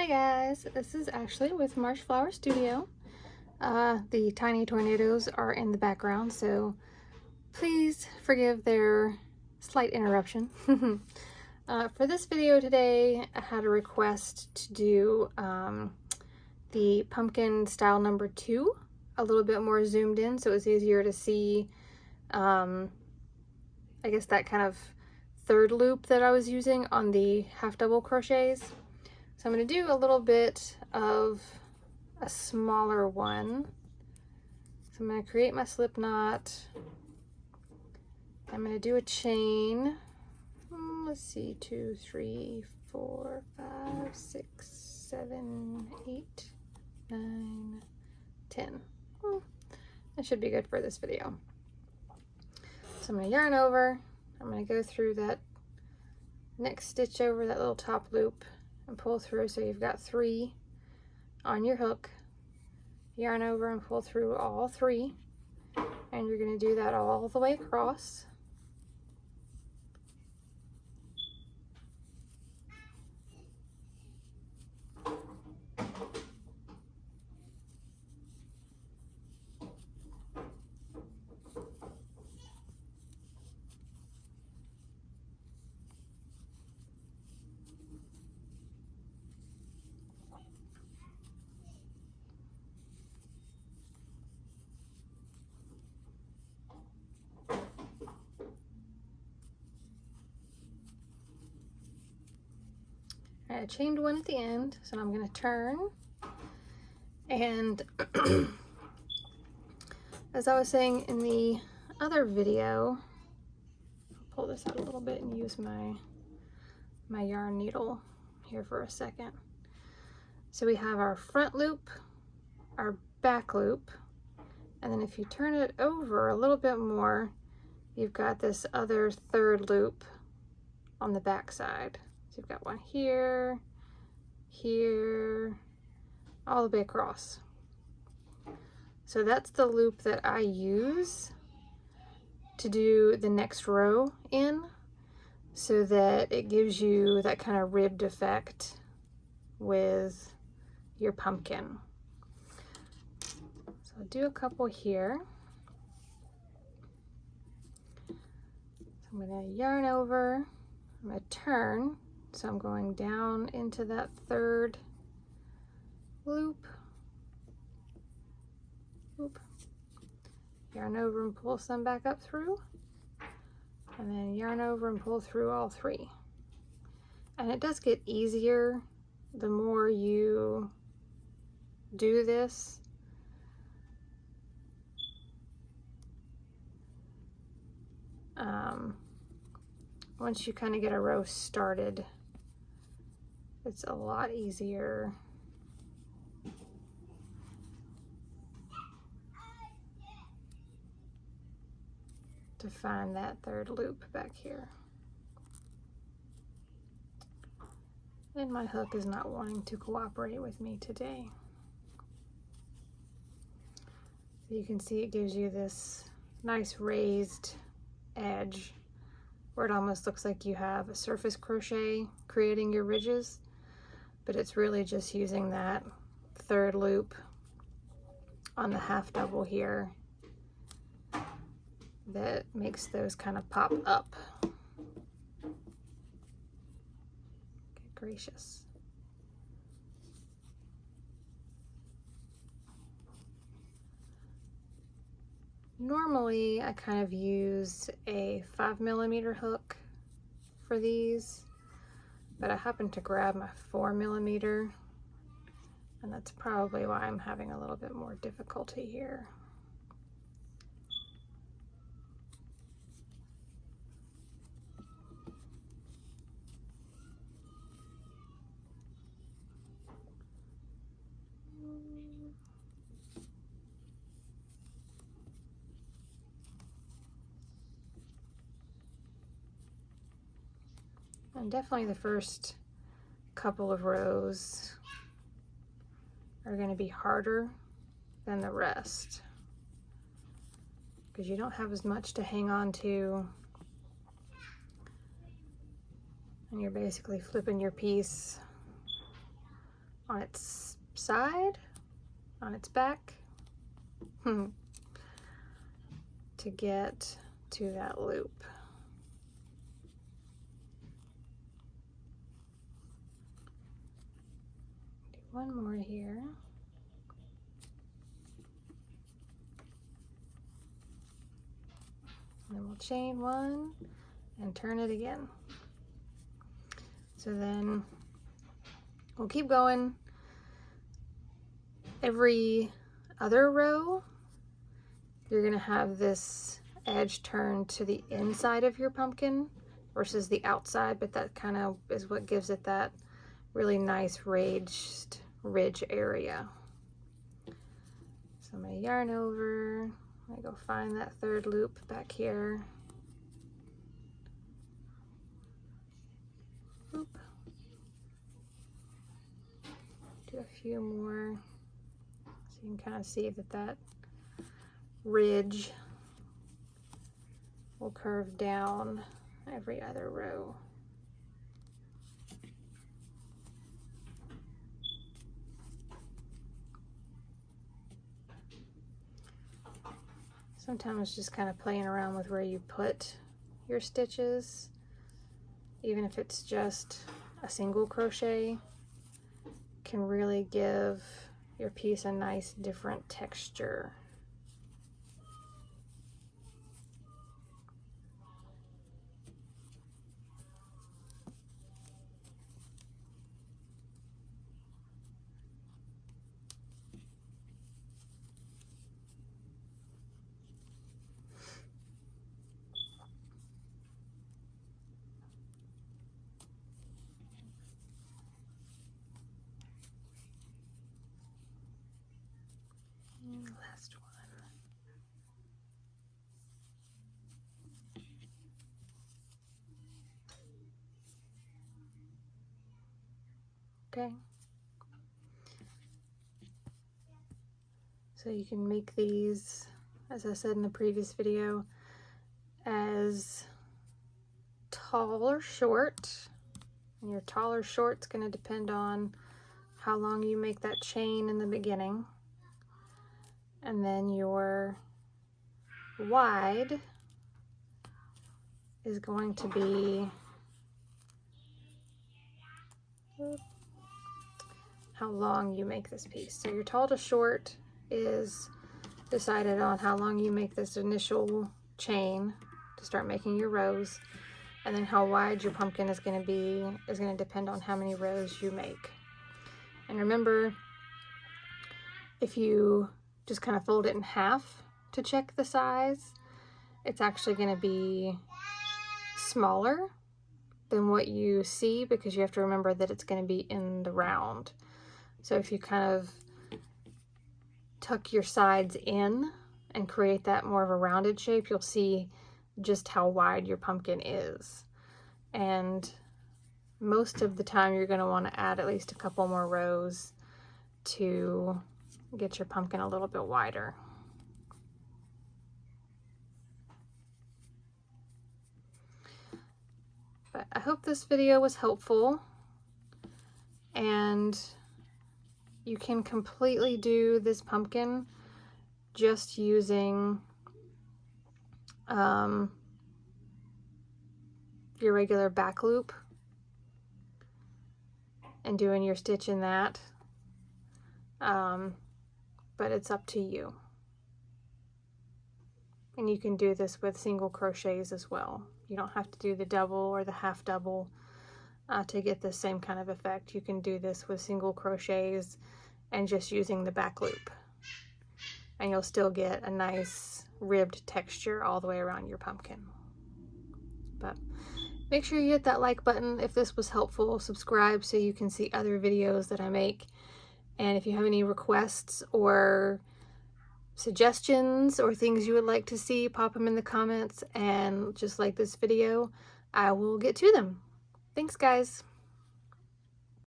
Hi guys, this is Ashley with Marsh Flower Studio. The tiny tornadoes are in the background, so please forgive their slight interruption. For this video today, I had a request to do the pumpkin style number 2 a little bit more zoomed in so it's easier to see, I guess, that kind of third loop that I was using on the half double crochets. So I'm going to do a little bit of a smaller one. So I'm going to create my slip knot. I'm going to do a chain. Let's see, 2, 3, 4, 5, 6, 7, 8, 9, 10. That should be good for this video. So I'm going to yarn over. I'm going to go through that next stitch over that little top loop and pull through, so you've got 3 on your hook. Yarn over and pull through all 3, and you're going to do that all the way across. I chained 1 at the end, so I'm going to turn. And as I was saying in the other video, I'll pull this out a little bit and use my yarn needle here for a second. So we have our front loop, our back loop, and then if you turn it over a little bit more, you've got this other third loop on the back side. So you've got one here, here, all the way across. So that's the loop that I use to do the next row in, so that it gives you that kind of ribbed effect with your pumpkin. So I'll do a couple here. So I'm going to yarn over, I'm going to turn, so I'm going down into that third loop. Oop. Yarn over and pull some back up through, and then yarn over and pull through all 3. And it does get easier the more you do this. Once you kind of get a row started, it's a lot easier to find that third loop back here. And my hook is not wanting to cooperate with me today. So you can see it gives you this nice raised edge where it almost looks like you have a surface crochet creating your ridges, but it's really just using that third loop on the half double here that makes those kind of pop up. Good gracious. Normally I kind of use a 5mm hook for these, but I happen to grab my 4mm, and that's probably why I'm having a little bit more difficulty here. And definitely the first couple of rows are going to be harder than the rest, because you don't have as much to hang on to, and you're basically flipping your piece on its side, on its back, to get to that loop. Do one more here. And then we'll chain one and turn it again. So then we'll keep going. Every other row, you're gonna have this edge turned to the inside of your pumpkin versus the outside, but that kind of is what gives it that really nice raised ridge area. So I'm gonna yarn over, I'm gonna go find that third loop back here. Oop. Do a few more so you can kind of see that that ridge will curve down every other row. Sometimes just kind of playing around with where you put your stitches, even if it's just a single crochet, can really give your piece a nice different texture. Last one. Okay. So you can make these, as I said in the previous video, as tall or short. And your tall or short is going to depend on how long you make that chain in the beginning. And then your wide is going to be how long you make this piece. So your tall to short is decided on how long you make this initial chain to start making your rows, and then how wide your pumpkin is going to be is going to depend on how many rows you make. And remember, if you just kind of fold it in half to check the size, it's actually going to be smaller than what you see, because you have to remember that it's going to be in the round. So if you kind of tuck your sides in and create that more of a rounded shape, you'll see just how wide your pumpkin is. And most of the time you're going to want to add at least a couple more rows to get your pumpkin a little bit wider. But I hope this video was helpful, and you can completely do this pumpkin just using your regular back loop and doing your stitch in that, but it's up to you. And you can do this with single crochets as well. You don't have to do the double or the half double to get the same kind of effect. You can do this with single crochets and just using the back loop, and you'll still get a nice ribbed texture all the way around your pumpkin. But make sure you hit that like button if this was helpful. Subscribe so you can see other videos that I make. And if you have any requests or suggestions or things you would like to see, pop them in the comments, and just like this video, I will get to them. Thanks, guys.